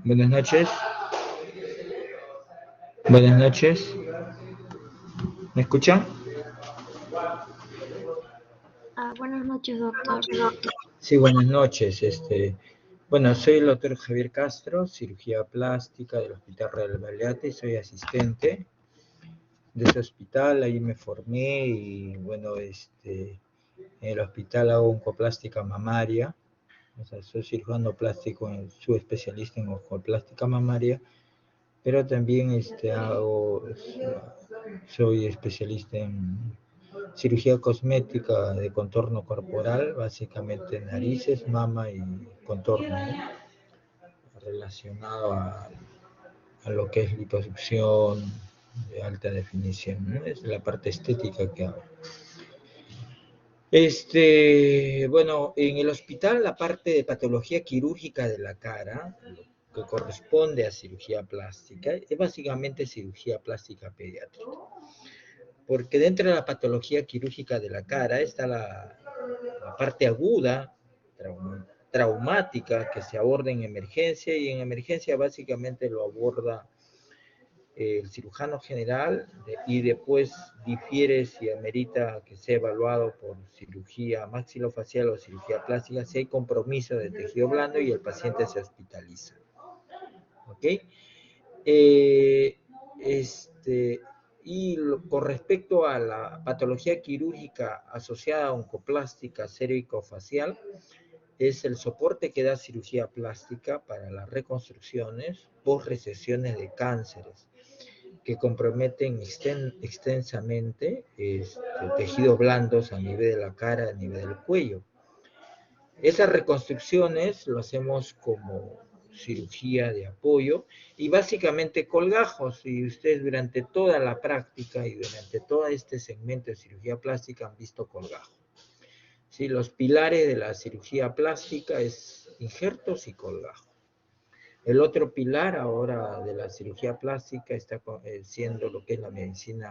Buenas noches. Buenas noches. ¿Me escuchan? Buenas noches, doctor. Sí, buenas noches. Bueno, soy el doctor Javier Castro, cirugía plástica del Hospital Real Baleate, soy asistente de ese hospital, ahí me formé y bueno, en el hospital hago oncoplástica mamaria, o sea, soy cirujano plástico, subespecialista en oncoplástica mamaria, pero también soy especialista en cirugía cosmética de contorno corporal, básicamente narices, mama y contorno, ¿no? Relacionado a lo que es liposucción de alta definición, ¿no? Es la parte estética que hago. Bueno, en el hospital la parte de patología quirúrgica de la cara, lo que corresponde a cirugía plástica, es básicamente cirugía plástica pediátrica. Porque dentro de la patología quirúrgica de la cara está la parte aguda, traumática, que se aborda en emergencia, y en emergencia básicamente lo aborda el cirujano general y después difiere si amerita que sea evaluado por cirugía maxilofacial o cirugía plástica, si hay compromiso de tejido blando y el paciente se hospitaliza. ¿Ok? Eh, este, con respecto a la patología quirúrgica asociada a oncoplástica cérvico-facial, es el soporte que da cirugía plástica para las reconstrucciones post-recesiones de cánceres que comprometen extensamente tejidos blandos a nivel de la cara, a nivel del cuello. Esas reconstrucciones lo hacemos como cirugía de apoyo y básicamente colgajos. Y ustedes durante toda la práctica y durante todo este segmento de cirugía plástica han visto colgajos. ¿Sí? Los pilares de la cirugía plástica es injertos y colgajos. El otro pilar ahora de la cirugía plástica está siendo lo que es la medicina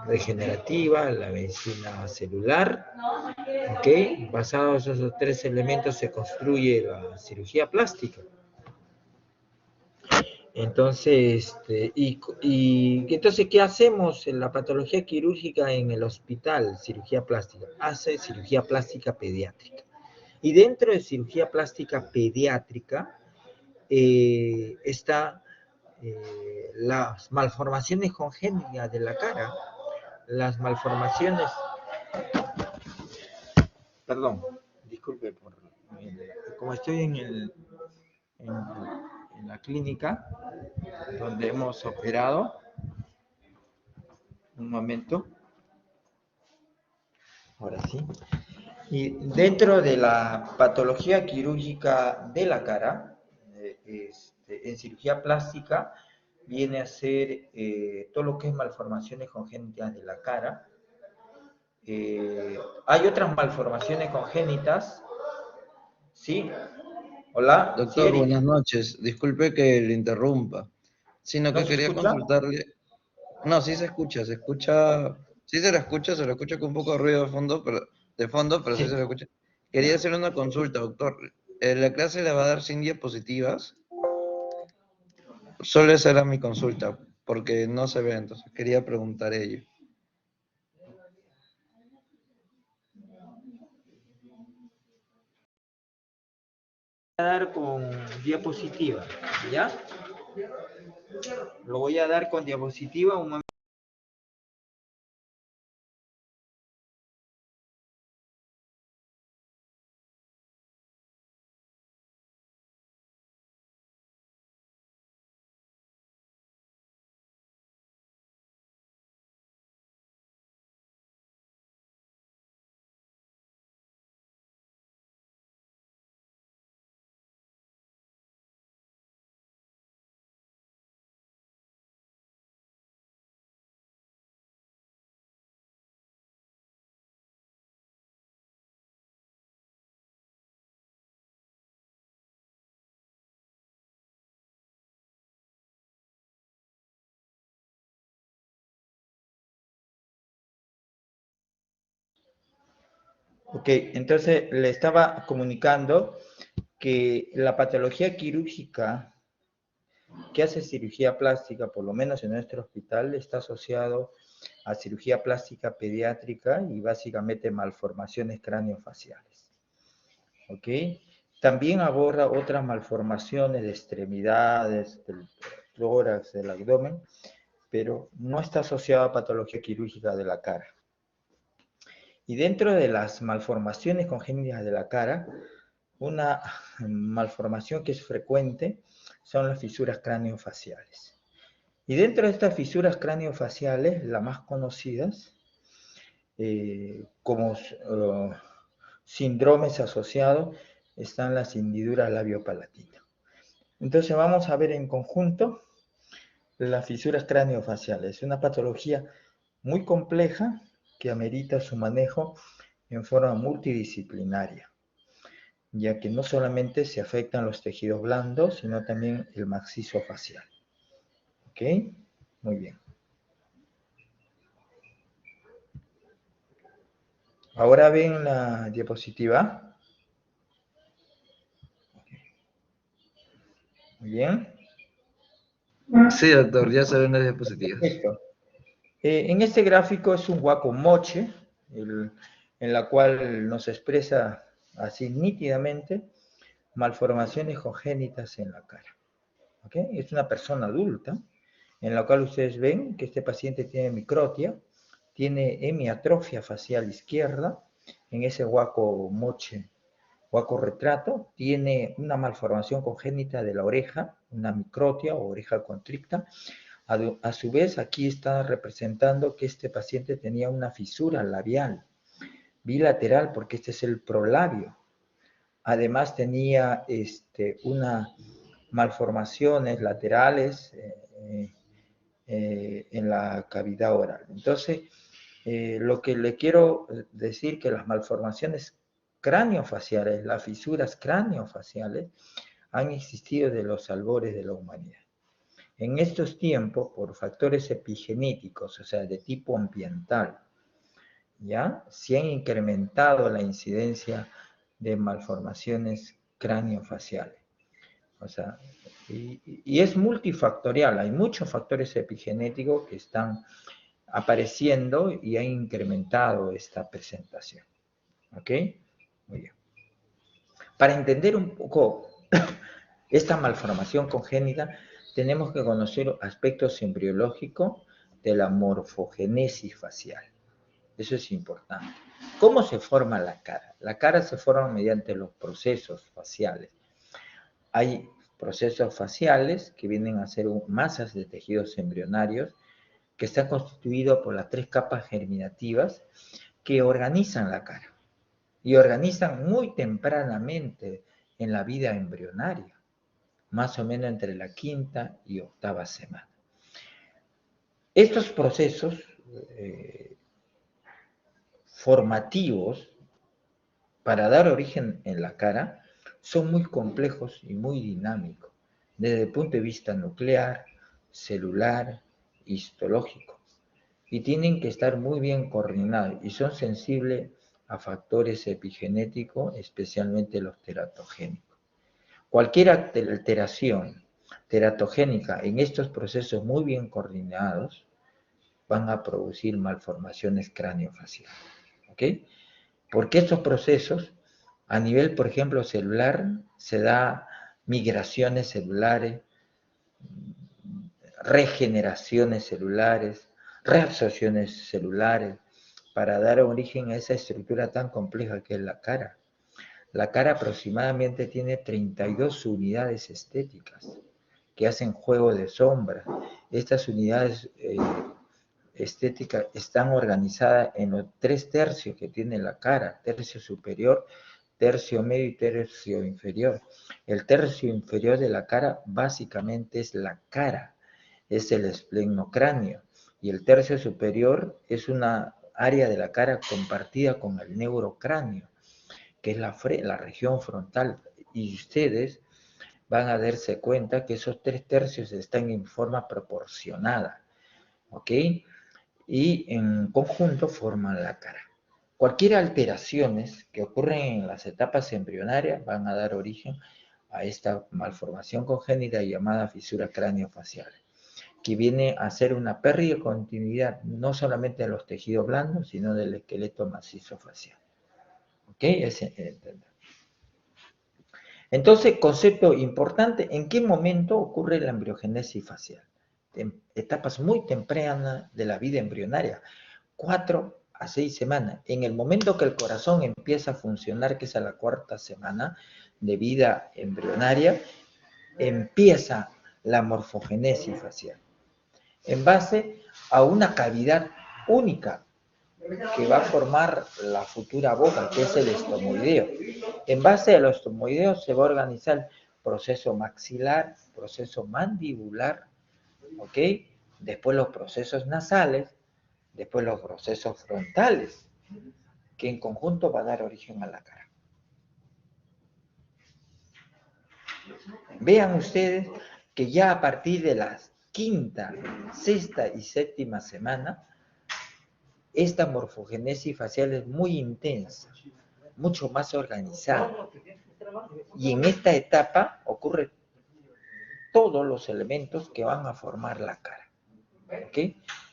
regenerativa, la medicina celular, ¿ok? Basados en esos tres elementos se construye la cirugía plástica. Entonces, entonces, ¿qué hacemos en la patología quirúrgica en el hospital? Cirugía plástica. Hace cirugía plástica pediátrica. Y dentro de cirugía plástica pediátrica está las malformaciones congénitas de la cara, las malformaciones, perdón, disculpe como estoy en, en la clínica donde hemos operado, un momento, ahora sí, y dentro de la patología quirúrgica de la cara, en cirugía plástica, viene a ser todo lo que es malformaciones congénitas de la cara. Hay otras malformaciones congénitas, ¿sí? Hola, ¿sí, Doctor, Eric? buenas noches. Disculpe que le interrumpa, sino ¿No que se quería escucha? consultarle. No, sí se escucha, sí se lo escucha con un poco de ruido de fondo, pero sí se Sí. lo escucha. Quería hacer una consulta, doctor. ¿La clase la va a dar sin diapositivas? Solo esa era mi consulta, porque no se ve, entonces quería preguntar ello. Voy a dar con diapositiva, ¿ya? Lo voy a dar con diapositiva un momento. Ok, entonces le estaba comunicando que la patología quirúrgica que hace cirugía plástica, por lo menos en nuestro hospital, está asociado a cirugía plástica pediátrica y básicamente malformaciones craneofaciales. ¿Ok? También aborda otras malformaciones de extremidades, del tórax, del abdomen, pero no está asociado a patología quirúrgica de la cara. Y dentro de las malformaciones congénitas de la cara, una malformación que es frecuente son las fisuras craneofaciales. Y dentro de estas fisuras craneofaciales, las más conocidas, como síndromes asociados, están las hendiduras labiopalatinas. Entonces vamos a ver en conjunto las fisuras craneofaciales. Es una patología muy compleja que amerita su manejo en forma multidisciplinaria, ya que no solamente se afectan los tejidos blandos, sino también el macizo facial. ¿Ok? Muy bien. Ahora ven la diapositiva. Muy bien. Sí, doctor, ya se ven las diapositivas. Perfecto. En este gráfico es un guacomoche, en la cual nos expresa así nítidamente malformaciones congénitas en la cara. ¿Ok? Es una persona adulta, en la cual ustedes ven que este paciente tiene microtia, tiene hemiatrofia facial izquierda, en ese guacomoche, guaco retrato, tiene una malformación congénita de la oreja, una microtia o oreja constricta. A su vez, aquí está representando que este paciente tenía una fisura labial, bilateral, porque este es el prolabio. Además tenía unas malformaciones laterales en la cavidad oral. Entonces, lo que le quiero decir que las malformaciones craneofaciales, las fisuras craneofaciales, han existido desde los albores de la humanidad. En estos tiempos, por factores epigenéticos, o sea, de tipo ambiental, ¿ya? Se han incrementado la incidencia de malformaciones craneofaciales. O sea, y es multifactorial, hay muchos factores epigenéticos que están apareciendo y han incrementado esta presentación. ¿Ok? Muy bien. Para entender un poco esta malformación congénita, tenemos que conocer aspectos embriológicos de la morfogénesis facial. Eso es importante. ¿Cómo se forma la cara? La cara se forma mediante los procesos faciales. Hay procesos faciales que vienen a ser masas de tejidos embrionarios que están constituidos por las 3 capas germinativas que organizan la cara y organizan muy tempranamente en la vida embrionaria, más o menos entre la 5ª y 8ª semana. Estos procesos formativos para dar origen en la cara son muy complejos y muy dinámicos desde el punto de vista nuclear, celular, histológico, y tienen que estar muy bien coordinados y son sensibles a factores epigenéticos, especialmente los teratogénicos. Cualquier alteración teratogénica en estos procesos muy bien coordinados van a producir malformaciones craneofaciales. ¿Ok? Porque estos procesos, a nivel, por ejemplo, celular, se da migraciones celulares, regeneraciones celulares, reabsorciones celulares, para dar origen a esa estructura tan compleja que es la cara. La cara aproximadamente tiene 32 unidades estéticas que hacen juego de sombra. Estas unidades estéticas están organizadas en los 3 tercios que tiene la cara: tercio superior, tercio medio y tercio inferior. El tercio inferior de la cara básicamente es la cara, es el esplenocráneo, y el tercio superior es una área de la cara compartida con el neurocráneo, que es la región frontal, y ustedes van a darse cuenta que esos 3 tercios están en forma proporcionada, ¿ok? Y en conjunto forman la cara. Cualquier alteraciones que ocurren en las etapas embrionarias van a dar origen a esta malformación congénita llamada fisura craneofacial, que viene a ser una pérdida de continuidad no solamente de los tejidos blandos, sino del esqueleto macizo facial. ¿Ok? Entonces, concepto importante, ¿en qué momento ocurre la embriogénesis facial? En etapas muy tempranas de la vida embrionaria, 4 a 6 semanas. En el momento que el corazón empieza a funcionar, que es a la 4ª semana de vida embrionaria, empieza la morfogénesis facial, en base a una cavidad única que va a formar la futura boca, que es el estomoideo. En base al estomoideo se va a organizar proceso maxilar, proceso mandibular, ¿ok? Después los procesos nasales, después los procesos frontales, que en conjunto va a dar origen a la cara. Vean ustedes que ya a partir de la 5ª, 6ª y 7ª semana, esta morfogénesis facial es muy intensa, mucho más organizada. Y en esta etapa ocurren todos los elementos que van a formar la cara. ¿Ok?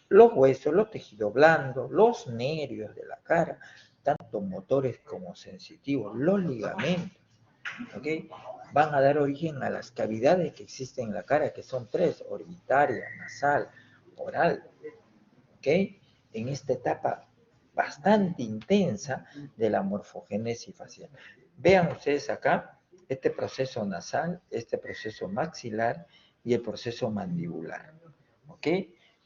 Los huesos, los tejidos blandos, los nervios de la cara, tanto motores como sensitivos, los ligamentos, ¿ok? Van a dar origen a las cavidades que existen en la cara, que son 3, orbitaria, nasal, oral, ¿ok? En esta etapa bastante intensa de la morfogénesis facial. Vean ustedes acá este proceso nasal, este proceso maxilar y el proceso mandibular, ¿ok?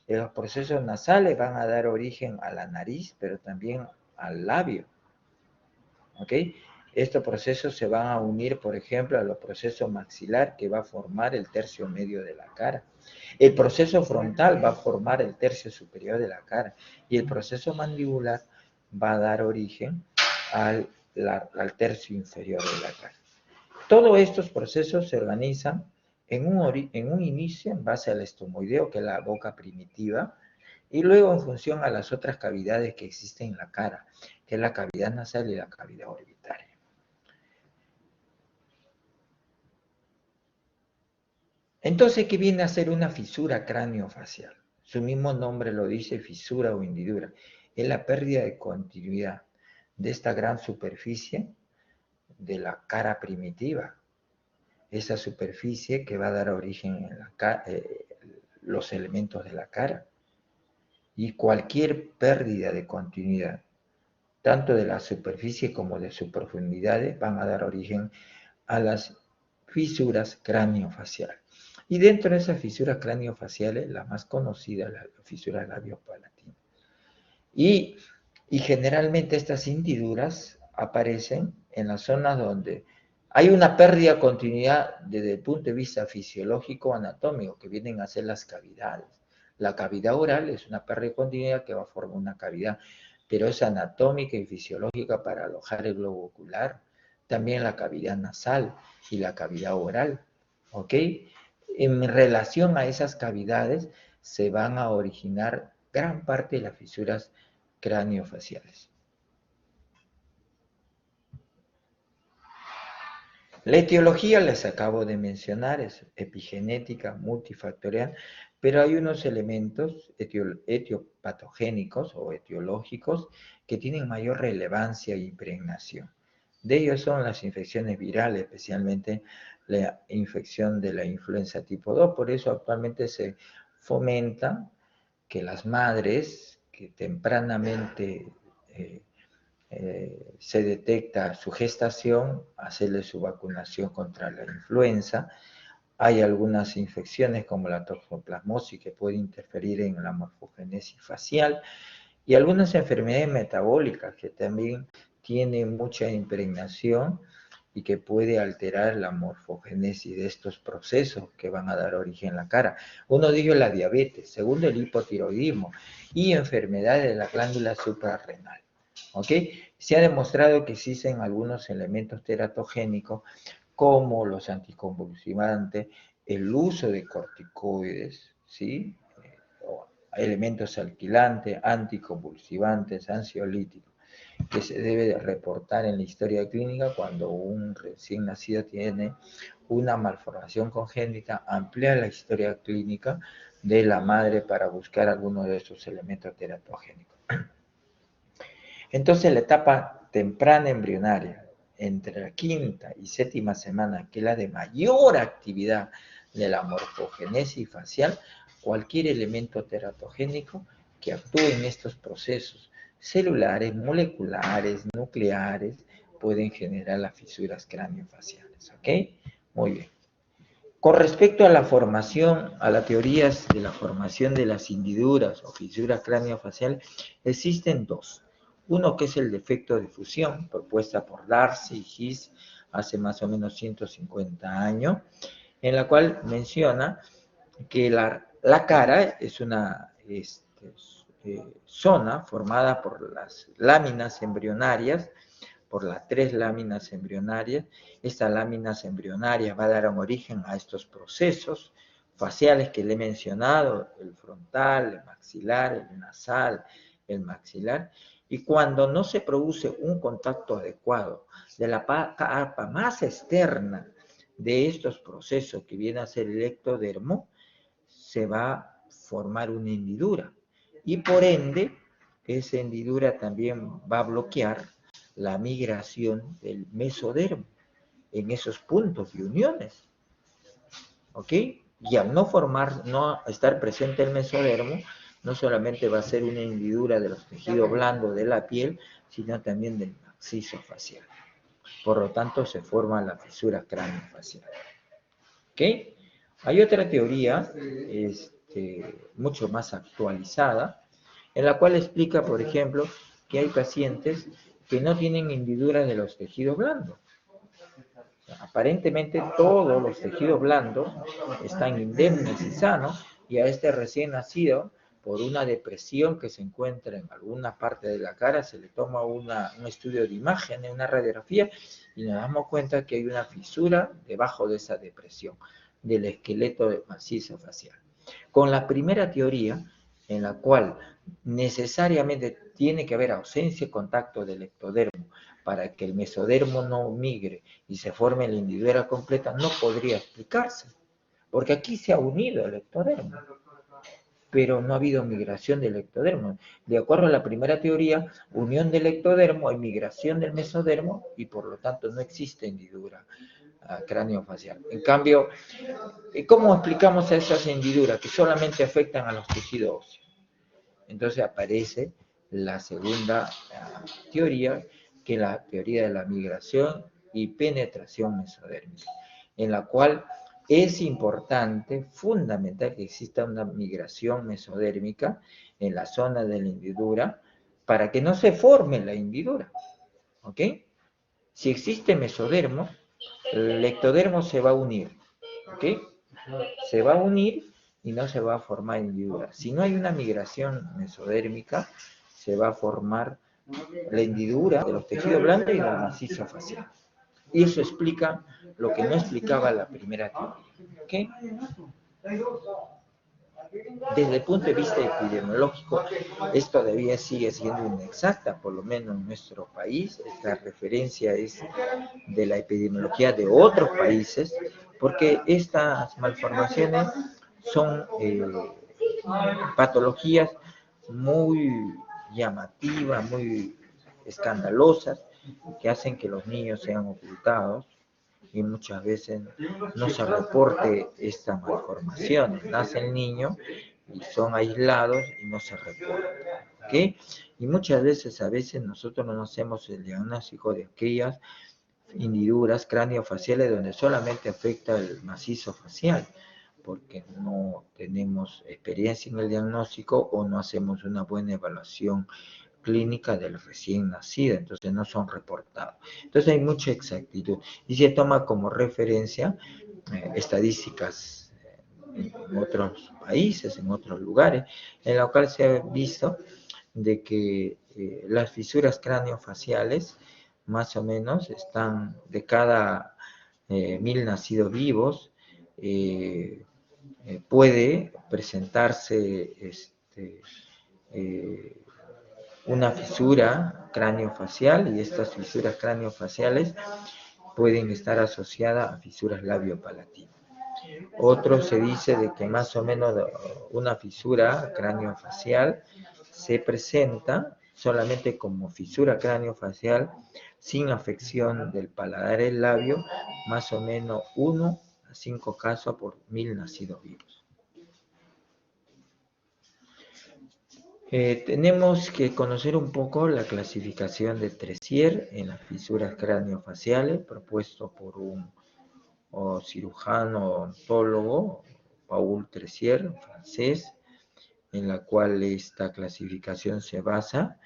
Los procesos nasales van a dar origen a la nariz, pero también al labio, ¿ok? Estos procesos se van a unir, por ejemplo, a los procesos maxilar, que va a formar el tercio medio de la cara. El proceso frontal va a formar el tercio superior de la cara. Y el proceso mandibular va a dar origen al tercio inferior de la cara. Todos estos procesos se organizan en un inicio en base al estomoideo, que es la boca primitiva, y luego en función a las otras cavidades que existen en la cara, que es la cavidad nasal y la cavidad orbitaria. Entonces, ¿qué viene a ser una fisura craneofacial? Su mismo nombre lo dice, fisura o hendidura. Es la pérdida de continuidad de esta gran superficie de la cara primitiva. Esa superficie que va a dar origen a los elementos de la cara. Y cualquier pérdida de continuidad, tanto de la superficie como de sus profundidades, van a dar origen a las fisuras craneofaciales. Y dentro de esas fisuras craneofaciales, la más conocida es la fisura labiopalatina. Y generalmente estas hendiduras aparecen en las zonas donde hay una pérdida de continuidad desde el punto de vista fisiológico anatómico, que vienen a ser las cavidades. La cavidad oral es una pérdida de continuidad que va a formar una cavidad, pero es anatómica y fisiológica para alojar el globo ocular. También la cavidad nasal y la cavidad oral, ¿ok? En relación a esas cavidades se van a originar gran parte de las fisuras craneofaciales. La etiología les acabo de mencionar, es epigenética, multifactorial, pero hay unos elementos etiopatogénicos o etiológicos que tienen mayor relevancia e impregnación. De ellos son las infecciones virales, especialmente la infección de la influenza tipo 2. Por eso actualmente se fomenta que las madres que tempranamente se detecta su gestación, hacerle su vacunación contra la influenza. Hay algunas infecciones como la toxoplasmosis que puede interferir en la morfogénesis facial y algunas enfermedades metabólicas que también tienen mucha impregnación y que puede alterar la morfogénesis de estos procesos que van a dar origen a la cara. Uno de ellos es la diabetes, segundo el hipotiroidismo y enfermedades de la glándula suprarrenal. ¿Ok? Se ha demostrado que existen algunos elementos teratogénicos como los anticonvulsivantes, el uso de corticoides, ¿sí? Elementos alquilantes, anticonvulsivantes, ansiolíticos. que se debe de reportar en la historia clínica cuando un recién nacido tiene una malformación congénita, ampliar la historia clínica de la madre para buscar alguno de estos elementos teratogénicos. Entonces, la etapa temprana embrionaria, entre la quinta y séptima semana, que es la de mayor actividad de la morfogénesis facial, cualquier elemento teratogénico que actúe en estos procesos celulares, moleculares, nucleares, pueden generar las fisuras craneofaciales, ¿ok? Muy bien. Con respecto a la formación, a las teorías de la formación de las hendiduras o fisuras craneofaciales, existen dos. Uno que es el defecto de fusión, propuesta por Darcy y His hace más o menos 150 años, en la cual menciona que la cara es una zona formada por las láminas embrionarias, por las 3 láminas embrionarias. Estas láminas embrionarias va a dar origen a estos procesos faciales que le he mencionado, el frontal, el maxilar, el nasal, el maxilar, y cuando no se produce un contacto adecuado de la capa más externa de estos procesos, que viene a ser el ectodermo, se va a formar una hendidura. Y por ende, esa hendidura también va a bloquear la migración del mesodermo en esos puntos de uniones. ¿Ok? Y al no estar presente el mesodermo, no solamente va a ser una hendidura de los tejidos blandos de la piel, sino también del macizo facial. Por lo tanto, se forma la fisura craneofacial. ¿Ok? Hay otra teoría mucho más actualizada, en la cual explica, por ejemplo, que hay pacientes que no tienen hendiduras de los tejidos blandos. Aparentemente todos los tejidos blandos están indemnes y sanos, y a este recién nacido, por una depresión que se encuentra en alguna parte de la cara, se le toma un estudio de imagen, una radiografía, y nos damos cuenta que hay una fisura debajo de esa depresión del esqueleto macizo facial. Con la primera teoría, en la cual necesariamente tiene que haber ausencia de contacto del ectodermo para que el mesodermo no migre y se forme la hendidura completa, no podría explicarse, porque aquí se ha unido el ectodermo, pero no ha habido migración del ectodermo. De acuerdo a la primera teoría, unión del ectodermo hay migración del mesodermo y por lo tanto no existe hendidura craneofacial. En cambio, ¿cómo explicamos esas hendiduras que solamente afectan a los tejidos óseos? Entonces aparece la segunda teoría, que es la teoría de la migración y penetración mesodérmica, en la cual es importante, fundamental, que exista una migración mesodérmica en la zona de la hendidura para que no se forme la hendidura. ¿Ok? Si existe mesodermo, el ectodermo se va a unir. ¿Ok? Se va a unir y no se va a formar hendidura. Si no hay una migración mesodérmica, se va a formar la hendidura de los tejidos blandos y del macizo facial. Y eso explica lo que no explicaba la primera teoría. ¿Okay? Desde el punto de vista epidemiológico, esto todavía sigue siendo inexacta, por lo menos en nuestro país. Esta referencia es de la epidemiología de otros países, porque estas malformaciones son patologías muy llamativas, muy escandalosas, que hacen que los niños sean ocultados y muchas veces no se reporte esta malformación. Nace el niño y son aislados y no se reporta. ¿Okay? Y muchas veces, nosotros no hacemos el diagnóstico de aquellas hendiduras craneofaciales donde solamente afecta el macizo facial, porque no tenemos experiencia en el diagnóstico o no hacemos una buena evaluación clínica del recién nacido, entonces no son reportados. Entonces hay mucha exactitud y se toma como referencia estadísticas en otros países, en otros lugares, en la cual se ha visto de que las fisuras craneofaciales más o menos están de cada 1000 nacidos vivos, puede presentarse una fisura craneofacial, y estas fisuras craneofaciales pueden estar asociadas a fisuras labiopalatinas. Otro se dice de que más o menos una fisura craneofacial se presenta solamente como fisura craneofacial sin afección del paladar y el labio, más o menos 1 a 5 casos por 1000 nacidos vivos. Tenemos que conocer un poco la clasificación de Tressier en las fisuras craneofaciales, propuesto por un cirujano odontólogo, Paul Tressier, francés, en la cual esta clasificación se basa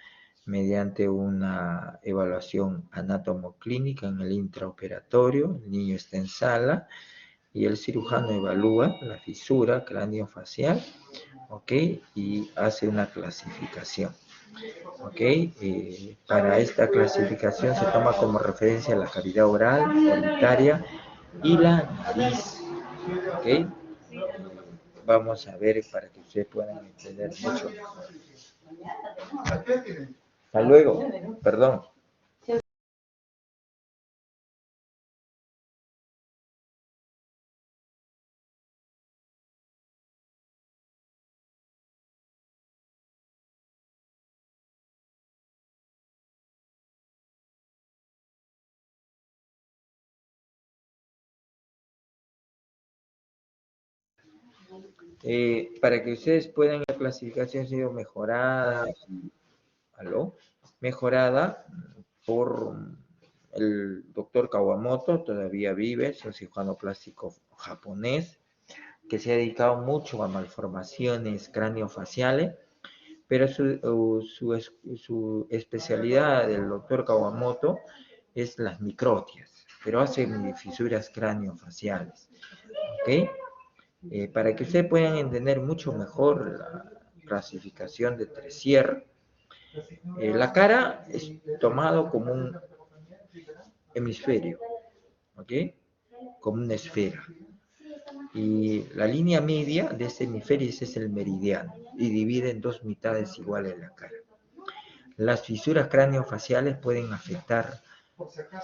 mediante una evaluación anatomoclínica en el intraoperatorio. El niño está en sala y el cirujano evalúa la fisura craneofacial, ¿ok? Y hace una clasificación, ¿ok? Para esta clasificación se toma como referencia la cavidad oral, orbitaria y la nariz, ¿ok? Vamos a ver para que ustedes puedan entender mucho mejor. Hasta luego, perdón. Para que ustedes puedan, la clasificación ha sido mejorada, ¿aló? Mejorada por el doctor Kawamoto, todavía vive, es un cirujano plástico japonés, que se ha dedicado mucho a malformaciones craneofaciales, pero su especialidad del doctor Kawamoto es las microtias, pero hace fisuras craneofaciales, ¿ok? Para que ustedes puedan entender mucho mejor la clasificación de Tressier, la cara es tomado como un hemisferio, ¿ok? Como una esfera. Y la línea media de este hemisferio es el meridiano y divide en dos mitades iguales la cara. Las fisuras craneofaciales pueden afectar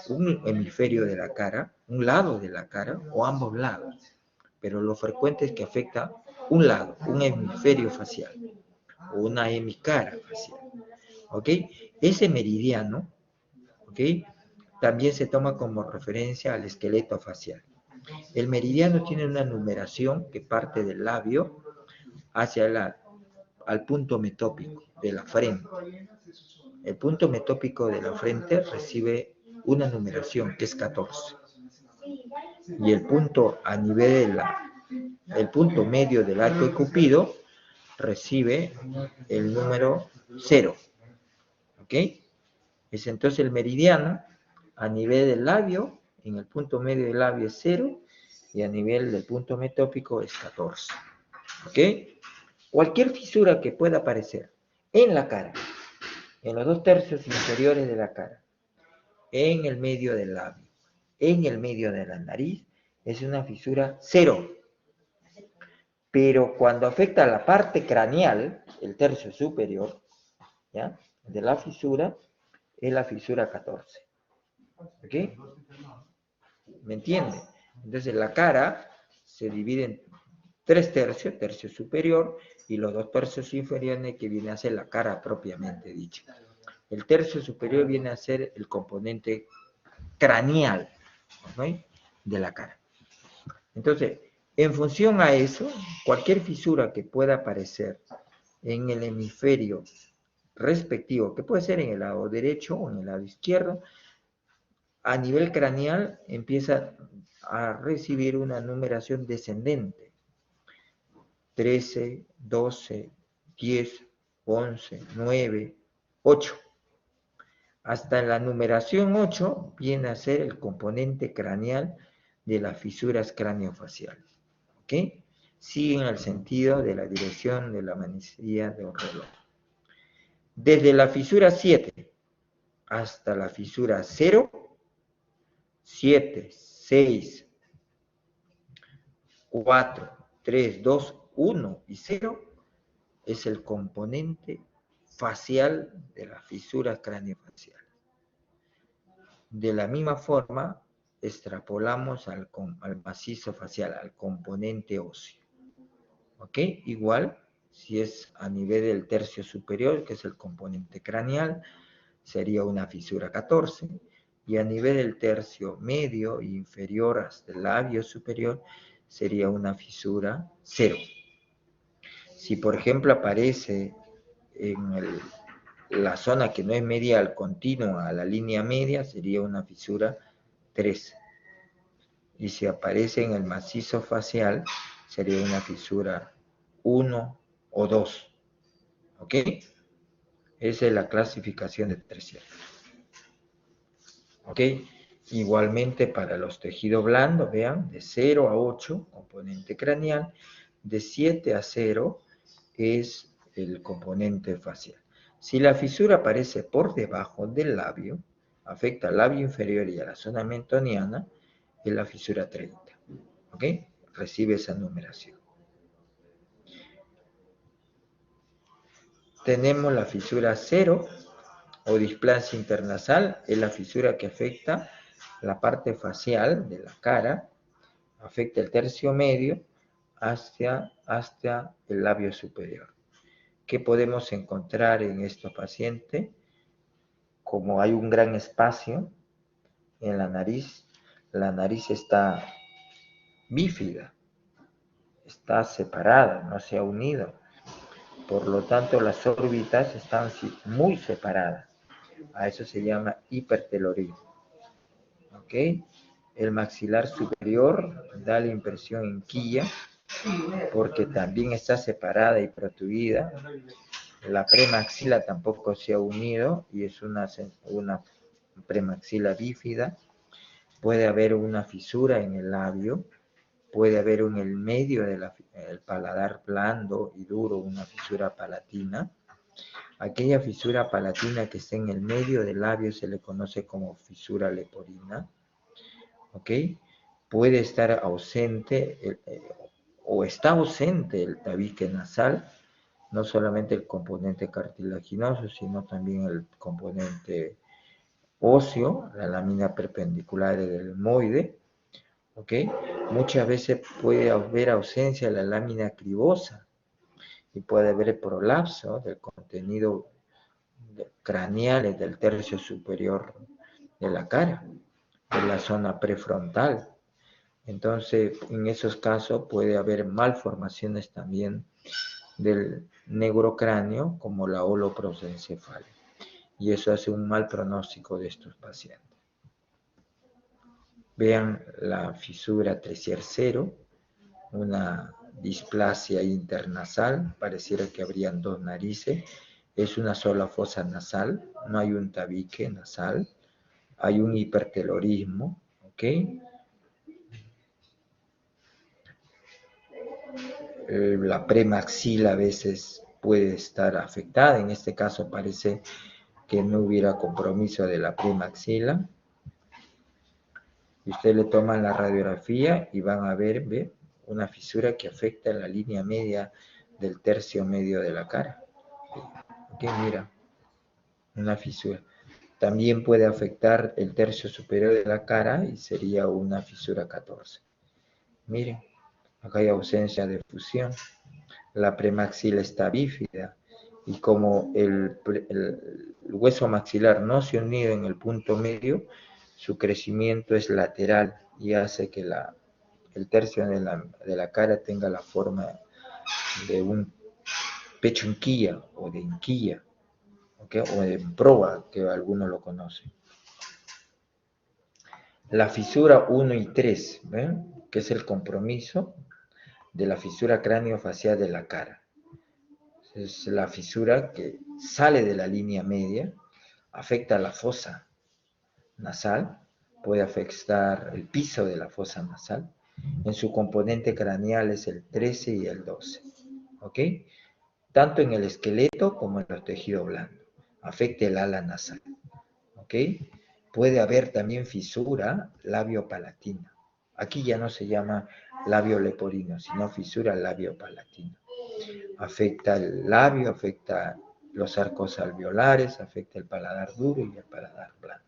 un hemisferio de la cara, un lado de la cara o ambos lados, pero lo frecuente es que afecta un lado, un hemisferio facial o una hemicara facial, ¿ok? Ese meridiano, ¿ok? También se toma como referencia al esqueleto facial. El meridiano tiene una numeración que parte del labio hacia al punto metópico de la frente. El punto metópico de la frente recibe una numeración que es 14. Y el punto a nivel el punto medio del arco de Cupido recibe el número 0. ¿Ok? Es entonces el meridiano a nivel del labio, en el punto medio del labio es 0 y a nivel del punto metópico es 14. ¿Ok? Cualquier fisura que pueda aparecer en la cara, en los 2 tercios inferiores de la cara, en el medio del labio, en el medio de la nariz, es una fisura 0. Pero cuando afecta a la parte craneal, el tercio superior, ¿ya? De la fisura, es la fisura 14. ¿Ok? ¿Me entiende? Entonces la cara se divide en 3 tercios, tercio superior, y los 2 tercios inferiores que viene a ser la cara propiamente dicha. El tercio superior viene a ser el componente craneal, ¿no? De la cara. Entonces, en función a eso, cualquier fisura que pueda aparecer en el hemisferio respectivo, que puede ser en el lado derecho o en el lado izquierdo, a nivel craneal empieza a recibir una numeración descendente. 13, 12, 10, 11, 9, 8. Hasta la numeración 8 viene a ser el componente craneal de las fisuras craneofaciales. ¿Ok? Sigue en el sentido de la dirección de la manecilla de un reloj. Desde la fisura 7 hasta la fisura 0, 7, 6, 4, 3, 2, 1 y 0 es el componente facial de la fisura craneofacial. De la misma forma, extrapolamos al macizo facial, al componente óseo. ¿Ok? Igual, si es a nivel del tercio superior, que es el componente craneal, sería una fisura 14, y a nivel del tercio medio e inferior hasta el labio superior, sería una fisura 0. Si, por ejemplo, aparece en la zona que no es medial, continua a la línea media, sería una fisura 3. Y si aparece en el macizo facial, sería una fisura 1 o 2. ¿Ok? Esa es la clasificación de terciario. ¿Ok? Igualmente para los tejidos blandos, vean, de 0 a 8, componente craneal, de 7 a 0 es el componente facial. Si la fisura aparece por debajo del labio, afecta al labio inferior y a la zona mentoniana, es la fisura 30. ¿Ok? Recibe esa numeración. Tenemos la fisura 0 o displasia internasal, es la fisura que afecta la parte facial de la cara, afecta el tercio medio hasta el labio superior. ¿Qué podemos encontrar en estos pacientes? Como hay un gran espacio en la nariz está bífida, está separada, no se ha unido. Por lo tanto, las órbitas están muy separadas. A eso se llama hipertelorismo. ¿Ok? El maxilar superior da la impresión en quilla porque también está separada y protuida. La premaxila tampoco se ha unido y es una premaxila bífida. Puede haber una fisura en el labio, puede haber en el medio del paladar blando y duro una fisura palatina. Aquella fisura palatina que está en el medio del labio se le conoce como fisura leporina. ¿Ok? Puede estar ausente o está ausente el tabique nasal, no solamente el componente cartilaginoso, sino también el componente óseo, la lámina perpendicular del delmoide. ¿Ok? Muchas veces puede haber ausencia de la lámina cribosa y puede haber prolapso del contenido craneal del tercio superior de la cara, de la zona prefrontal. Entonces, en esos casos puede haber malformaciones también del neurocráneo, como la holoprosencefalia. Y eso hace un mal pronóstico de estos pacientes. Vean la fisura tresier 0, una displasia internasal, pareciera que habrían dos narices, es una sola fosa nasal, no hay un tabique nasal, hay un hipertelorismo, ¿ok? La premaxila a veces puede estar afectada, en este caso parece que no hubiera compromiso de la premaxila. Y ustedes le toman la radiografía y van a ver, ¿ve? Una fisura que afecta la línea media del tercio medio de la cara. Ok, mira, una fisura. También puede afectar el tercio superior de la cara y sería una fisura 14. Miren, acá hay ausencia de fusión. La premaxila está bífida y como el hueso maxilar no se ha unido en el punto medio, su crecimiento es lateral y hace que el tercio de la cara tenga la forma de un pecho en quilla o de inquilla, ¿okay? O de proa, que algunos lo conocen. La fisura 1 y 3, ¿ven? Que es el compromiso de la fisura craneofacial de la cara. Es la fisura que sale de la línea media, afecta a la fosa nasal, puede afectar el piso de la fosa nasal. En su componente craneal es el 13 y el 12. ¿Ok? Tanto en el esqueleto como en los tejidos blandos. Afecta el ala nasal. ¿Ok? Puede haber también fisura labio-palatina. Aquí ya no se llama labio leporino, sino fisura labio-palatina. Afecta el labio, afecta los arcos alveolares, afecta el paladar duro y el paladar blando.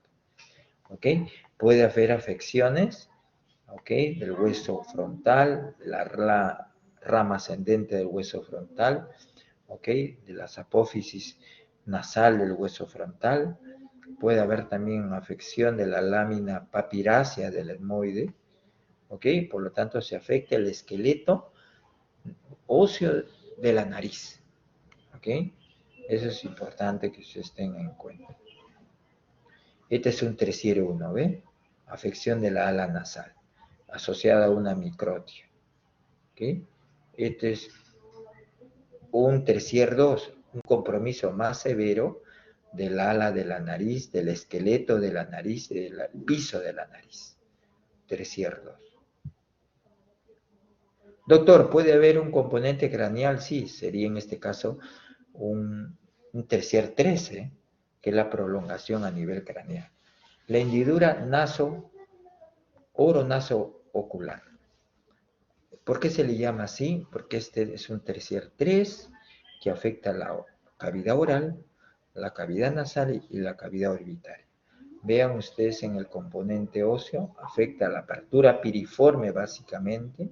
¿Ok? Puede haber afecciones, ¿ok?, del hueso frontal, de la rama ascendente del hueso frontal, ¿ok?, de las apófisis nasal del hueso frontal. Puede haber también una afección de la lámina papirácea del etmoide, ¿ok? Por lo tanto, se afecta el esqueleto óseo de la nariz, ¿ok? Eso es importante que ustedes tengan en cuenta. Este es un terciero 1, ¿ve? Afección de la ala nasal, asociada a una microtia, ¿ok? Este es un tercier 2, un compromiso más severo del ala de la nariz, del esqueleto de la nariz, del piso de la nariz. Tercier 2. Doctor, ¿puede haber un componente craneal? Sí, sería en este caso un tercier 13, que es la prolongación a nivel craneal. La hendidura oro-naso-ocular. ¿Por qué se le llama así? Porque este es un tercier 3 que afecta la cavidad oral, la cavidad nasal y la cavidad orbitaria. Vean ustedes en el componente óseo, afecta la apertura piriforme básicamente,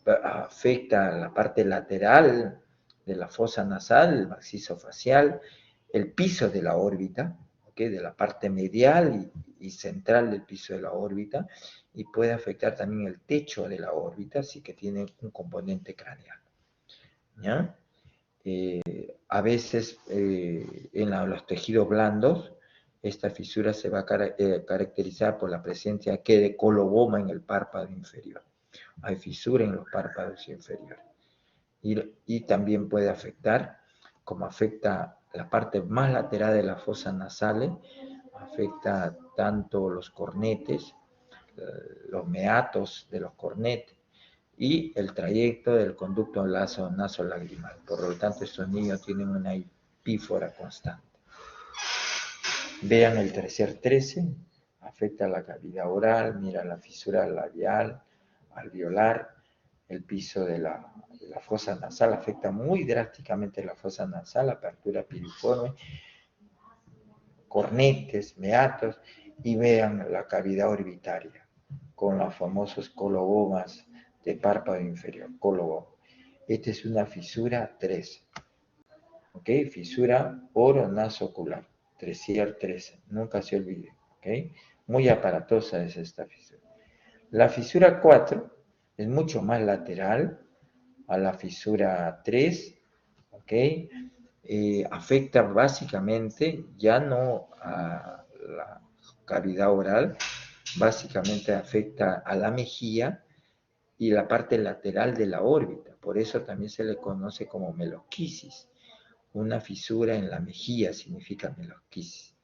afecta la parte lateral de la fosa nasal, el maxilofacial, el piso de la órbita, ¿okay?, de la parte medial y central del piso de la órbita, y puede afectar también el techo de la órbita, así que tiene un componente craneal, ¿ya? A veces en los tejidos blandos, esta fisura se va a caracterizar por la presencia de coloboma en el párpado inferior. Hay fisura en los párpados inferiores. Y también puede afectar, como afecta la parte más lateral de las fosas nasales, afecta tanto los cornetes, los meatos de los cornetes, y el trayecto del conducto naso-lagrimal. Por lo tanto, estos niños tienen una epífora constante. Vean el tercer 13, afecta la cavidad oral, mira la fisura labial, alveolar, el piso de la fosa nasal, afecta muy drásticamente la fosa nasal, apertura piriforme, cornetes, meatos, y vean la cavidad orbitaria, con los famosos colobomas de párpado inferior, coloboma. Esta es una fisura 3, ¿ok? Fisura oro-naso-ocular, tercier 13, nunca se olvide, ¿ok? Muy aparatosa es esta fisura. La fisura 4 es mucho más lateral a la fisura 3, ¿ok? Afecta básicamente ya no a la cavidad oral, básicamente afecta a la mejilla y la parte lateral de la órbita. Por eso también se le conoce como melosquisis. Una fisura en la mejilla significa melosquisis.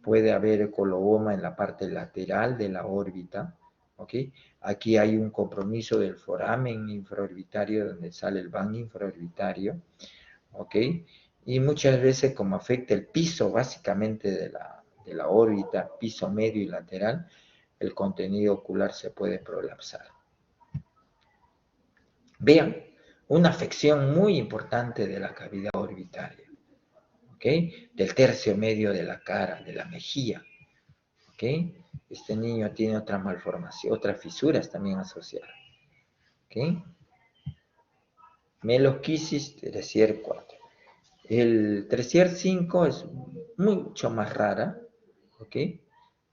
Puede haber coloboma en la parte lateral de la órbita, ¿ok? Aquí hay un compromiso del foramen infraorbitario donde sale el van infraorbitario, ¿ok? Y muchas veces, como afecta el piso básicamente de la órbita, piso medio y lateral, el contenido ocular se puede prolapsar. Vean, una afección muy importante de la cavidad orbitaria, ¿ok? Del tercio medio de la cara, de la mejilla, ¿ok? Este niño tiene otra malformación, otras fisuras también asociadas, ¿ok? Melosquisis tercier 4. El tercier 5 es mucho más rara, ¿ok?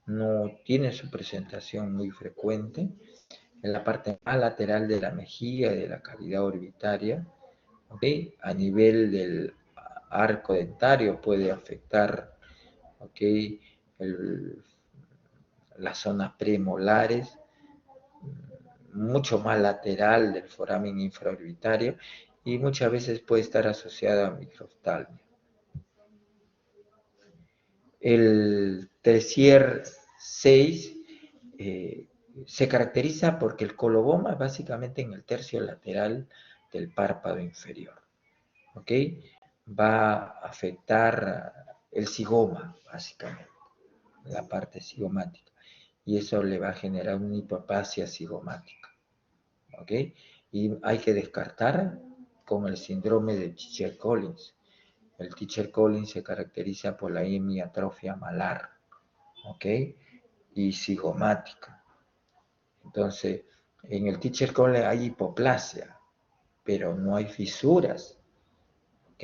No tiene su presentación muy frecuente. En la parte más lateral de la mejilla y de la cavidad orbitaria, ¿ok? A nivel del arco dentario puede afectar, ¿ok?, las zonas premolares, mucho más lateral del foramen infraorbitario, y muchas veces puede estar asociada a microftalmia. El tercier 6 se caracteriza porque el coloboma es básicamente en el tercio lateral del párpado inferior, ¿ok? Va a afectar el zigoma, básicamente, la parte zigomática, y eso le va a generar una hipoplasia zigomática, ¿ok? Y hay que descartar con el síndrome de Checher-Collins, El Teacher Collins se caracteriza por la hemiatrofia malar, ¿ok? Y cigomática. Entonces, en el Teacher Collins hay hipoplasia, pero no hay fisuras, ¿ok?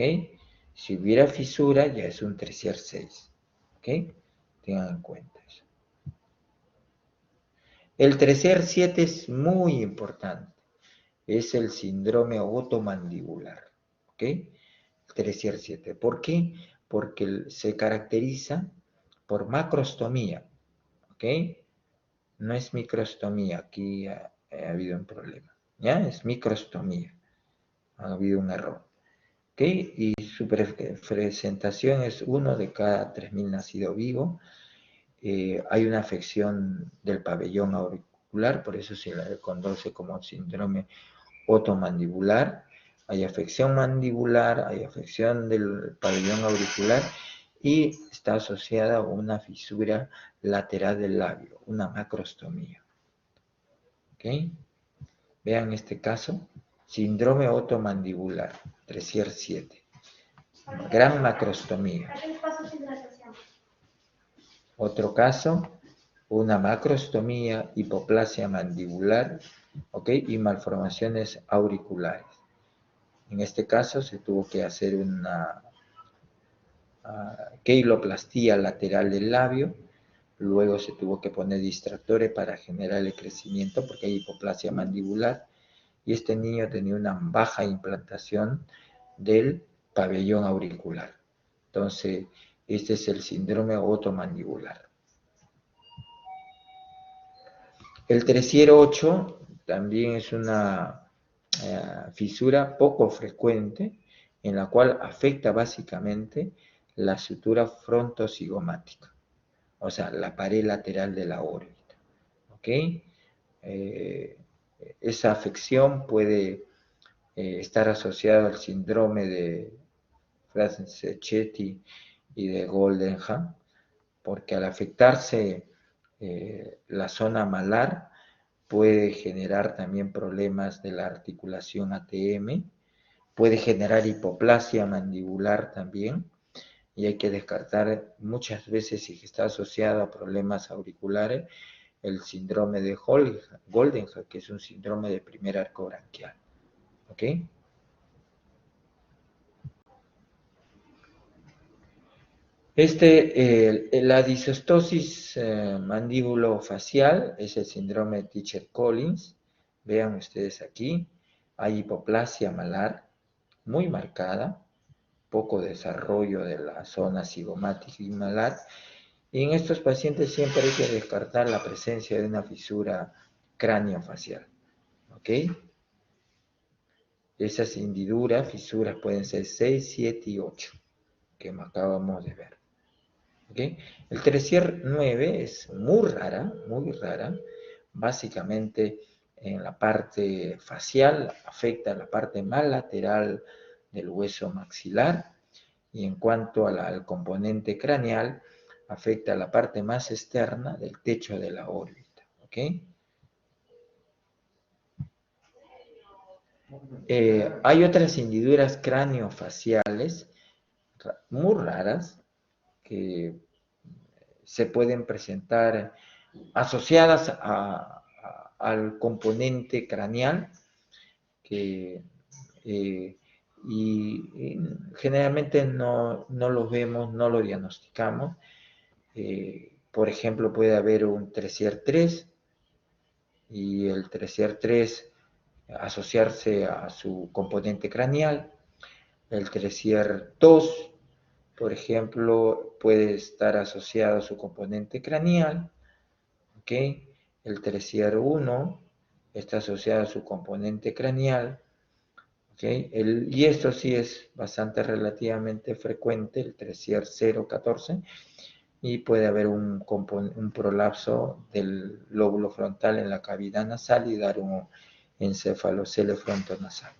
Si hubiera fisura, ya es un Trezier 6, ¿ok? Tengan en cuenta eso. El Trezier 7 es muy importante. Es el síndrome otomandibular, ¿ok? Trezier 7. ¿Por qué? Porque se caracteriza por macrostomía, ¿ok? No es microstomía, aquí ha habido un problema, ¿ya? Es microstomía, ha habido un error, ¿ok? Y su presentación es 1 de cada 3.000 nacidos vivos. Hay una afección del pabellón auricular, por eso se la conoce como síndrome otomandibular. Hay afección mandibular, hay afección del pabellón auricular y está asociada a una fisura lateral del labio, una macrostomía. ¿Ok? Vean este caso, síndrome otomandibular, Trezier 7. Gran macrostomía. Otro caso, una macrostomía, hipoplasia mandibular, ¿ok? Y malformaciones auriculares. En este caso se tuvo que hacer una queiloplastía lateral del labio, luego se tuvo que poner distractores para generar el crecimiento porque hay hipoplasia mandibular y este niño tenía una baja implantación del pabellón auricular. Entonces, este es el síndrome otomandibular. El Trezier 8 también es una fisura poco frecuente en la cual afecta básicamente la sutura frontocigomática, o sea, la pared lateral de la órbita. ¿Ok? Esa afección puede estar asociada al síndrome de Franceschetti y de Goldenham, porque al afectarse la zona malar puede generar también problemas de la articulación ATM, puede generar hipoplasia mandibular también, y hay que descartar muchas veces si está asociado a problemas auriculares el síndrome de Goldenham, que es un síndrome de primer arco branquial. ¿Ok? La disostosis mandíbulo-facial es el síndrome de Teacher Collins. Vean ustedes aquí, hay hipoplasia malar muy marcada, poco desarrollo de la zona cigomática y malar. Y en estos pacientes siempre hay que descartar la presencia de una fisura craneofacial. ¿Ok? Esas hendiduras, fisuras pueden ser 6, 7 y 8, que acabamos de ver. ¿Okay? El Trezier 9 es muy rara, básicamente en la parte facial, afecta la parte más lateral del hueso maxilar y en cuanto al componente craneal, afecta la parte más externa del techo de la órbita. ¿Okay? Hay otras hendiduras craneofaciales muy raras que se pueden presentar asociadas al componente craneal y generalmente no los vemos, no lo diagnosticamos. Por ejemplo, puede haber un Trezier 3 y el Trezier 3 asociarse a su componente craneal. El Trezier 2, por ejemplo, puede estar asociado a su componente craneal. ¿Ok? El Trezier 1 está asociado a su componente craneal. ¿Ok? Y esto sí es bastante relativamente frecuente, el Trezier 014, y puede haber un prolapso del lóbulo frontal en la cavidad nasal y dar un encefalocele frontonasal.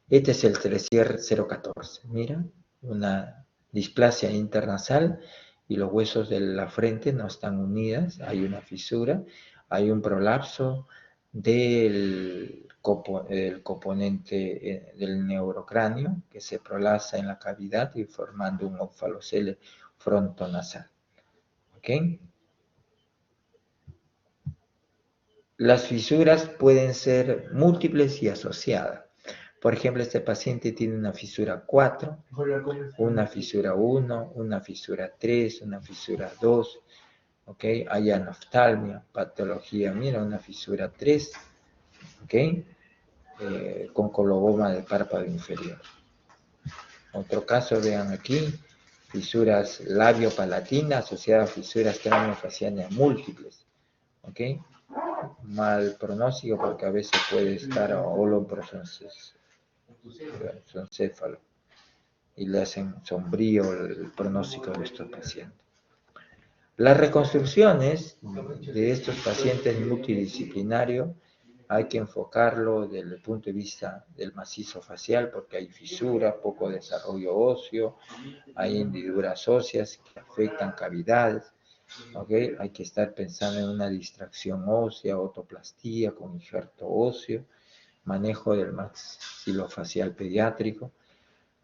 Este es el Trezier 014. Mira, una displasia internasal y los huesos de la frente no están unidas, hay una fisura, hay un prolapso del componente del neurocráneo que se prolaza en la cavidad y formando un ófalocele frontonasal. ¿Ok? Las fisuras pueden ser múltiples y asociadas. Por ejemplo, este paciente tiene una fisura 4, una fisura 1, una fisura 3, una fisura 2, ¿ok? Hay anoftalmia, patología, mira, una fisura 3, ¿ok? Con coloboma del párpado inferior. Otro caso, vean aquí, fisuras labio-palatinas asociadas a fisuras craneofaciales múltiples, ¿ok? Mal pronóstico porque a veces puede estar holoprosencéfalo y le hacen sombrío el pronóstico de estos pacientes. Las reconstrucciones de estos pacientes multidisciplinarios hay que enfocarlo desde el punto de vista del macizo facial porque hay fisura, poco desarrollo óseo, hay hendiduras óseas que afectan cavidades. ¿Okay? Hay que estar pensando en una distracción ósea, otoplastía con injerto óseo, manejo del maxilofacial pediátrico.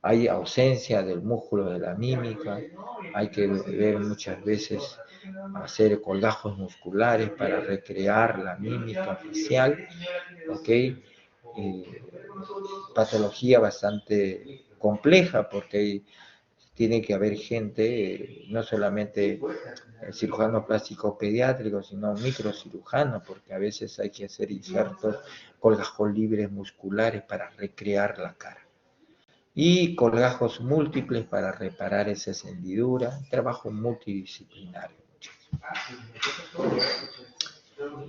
Hay ausencia del músculo de la mímica, hay que ver muchas veces hacer colgajos musculares para recrear la mímica facial, ¿ok? Patología bastante compleja porque tiene que haber gente, no solamente cirujano plástico pediátrico, sino microcirujano, porque a veces hay que hacer injertos, colgajos libres musculares para recrear la cara. Y colgajos múltiples para reparar esas hendiduras, trabajo multidisciplinario.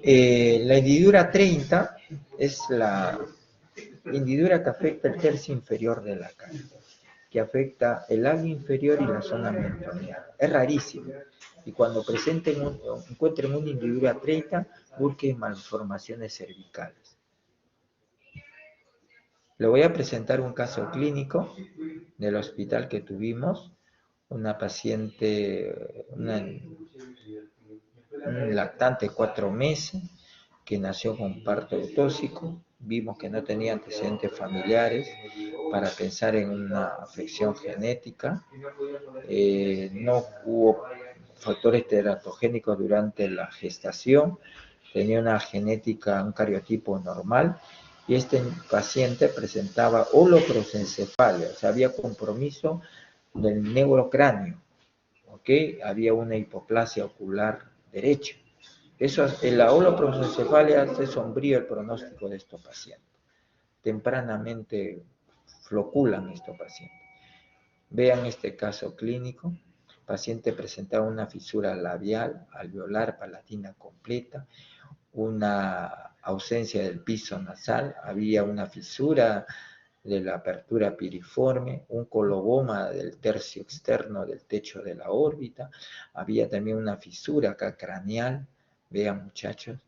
La hendidura 30 es la hendidura que afecta el tercio inferior de la cara, que afecta el labio inferior y la zona mentoniana. Es rarísimo. Y cuando encuentren una hendidura 30, busquen malformaciones cervicales. Le voy a presentar un caso clínico del hospital que tuvimos, una paciente, un lactante de 4 meses, que nació con parto eutóxico. Vimos que no tenía antecedentes familiares para pensar en una afección genética. No hubo factores teratogénicos durante la gestación. Tenía una genética, un cariotipo normal. Y este paciente presentaba holoprosencefalia, o sea, había compromiso del neurocráneo, ¿ok? Había una hipoplasia ocular derecha. Eso, en la holoprosencefalia hace sombrío el pronóstico de estos pacientes. Tempranamente floculan estos pacientes. Vean este caso clínico. El paciente presentaba una fisura labial, alveolar, palatina completa, una ausencia del piso nasal, había una fisura de la apertura piriforme, un coloboma del tercio externo del techo de la órbita, había también una fisura acá craneal, vean muchachos,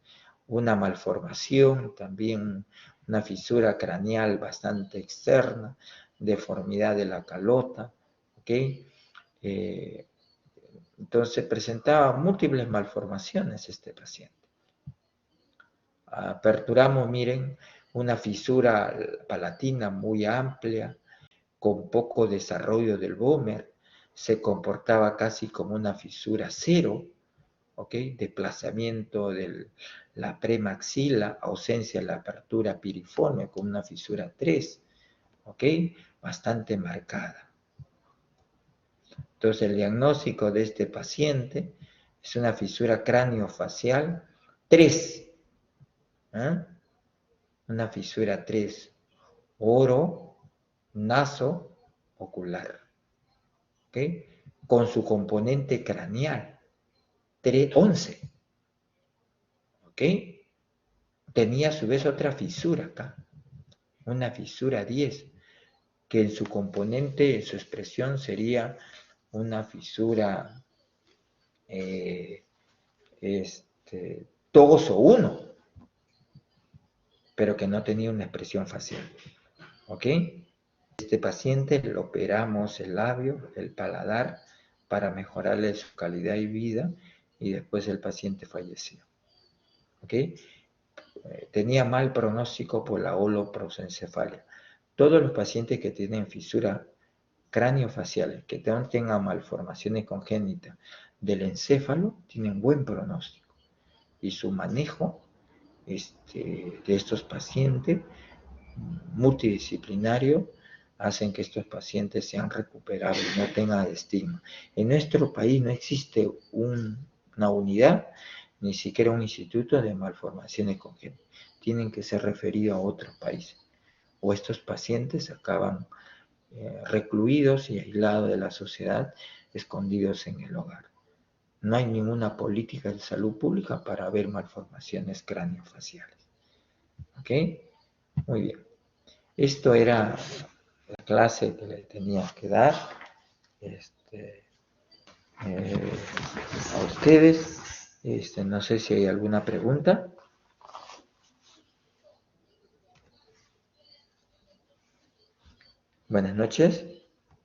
una malformación, también una fisura craneal bastante externa, deformidad de la calota, ¿ok? Entonces presentaba múltiples malformaciones este paciente. Aperturamos, miren, una fisura palatina muy amplia, con poco desarrollo del vómer, se comportaba casi como una fisura 0, ¿ok? Desplazamiento de la premaxila, ausencia de la apertura piriforme con una fisura 3, ¿ok? Bastante marcada. Entonces el diagnóstico de este paciente es una fisura craneofacial 3, ¿eh? Una fisura 3, oro, naso, ocular, ¿ok? Con su componente craneal, 11, ¿ok? Tenía a su vez otra fisura acá, una fisura 10, que en su componente, su expresión sería una fisura toso 1, pero que no tenía una expresión facial, ¿ok? Este paciente le operamos el labio, el paladar, para mejorarle su calidad de vida y después el paciente falleció. ¿Ok? tenía mal pronóstico por la holoprosencefalia. Todos los pacientes que tienen fisura craniofaciales, que no tengan malformaciones congénitas del encéfalo, tienen buen pronóstico. Y su manejo de estos pacientes multidisciplinario hacen que estos pacientes sean recuperables, no tengan estigma. En nuestro país no existe una unidad, ni siquiera un instituto de malformaciones congénitas. Tienen que ser referidos a otros países. O estos pacientes acaban recluidos y aislados de la sociedad, escondidos en el hogar. No hay ninguna política de salud pública para ver malformaciones craniofaciales. ¿Ok? Muy bien. Esto era la clase que le tenía que dar a ustedes. No sé si hay alguna pregunta. Buenas noches.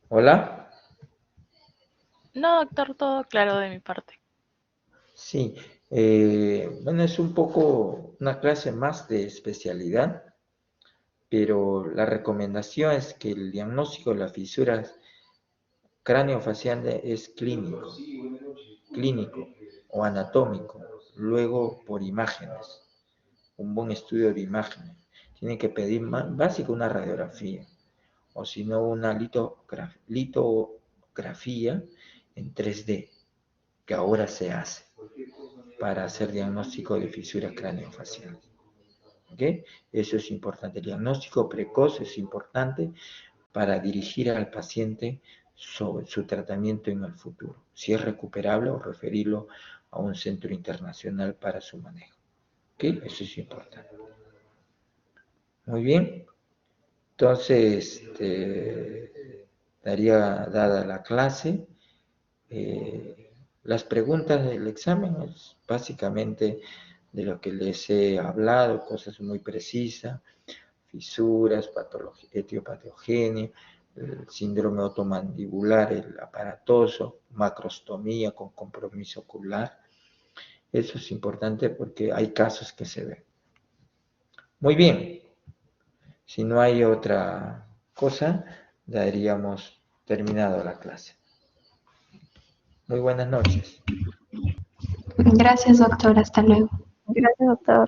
Hola. No, doctor, todo claro de mi parte. Sí. Bueno, es un poco una clase más de especialidad, pero la recomendación es que el diagnóstico de las fisuras craneofaciales es clínico o anatómico, luego por imágenes, un buen estudio de imágenes. Tiene que pedir básico una radiografía, o si no una litografía en 3D, que ahora se hace para hacer diagnóstico de fisuras craneofaciales. ¿Ok? Eso es importante. El diagnóstico precoz es importante para dirigir al paciente sobre su tratamiento en el futuro, si es recuperable o referirlo a un centro internacional para su manejo. ¿Ok? Eso es importante. Muy bien. Entonces, daría dada la clase. Las preguntas del examen es básicamente de lo que les he hablado, cosas muy precisas, fisuras, etiopatogenia, el síndrome otomandibular, el aparatoso, macrostomía con compromiso ocular. Eso es importante porque hay casos que se ven. Muy bien. Si no hay otra cosa, daríamos terminado la clase. Muy buenas noches. Gracias, doctor. Hasta luego. Gracias, doctor.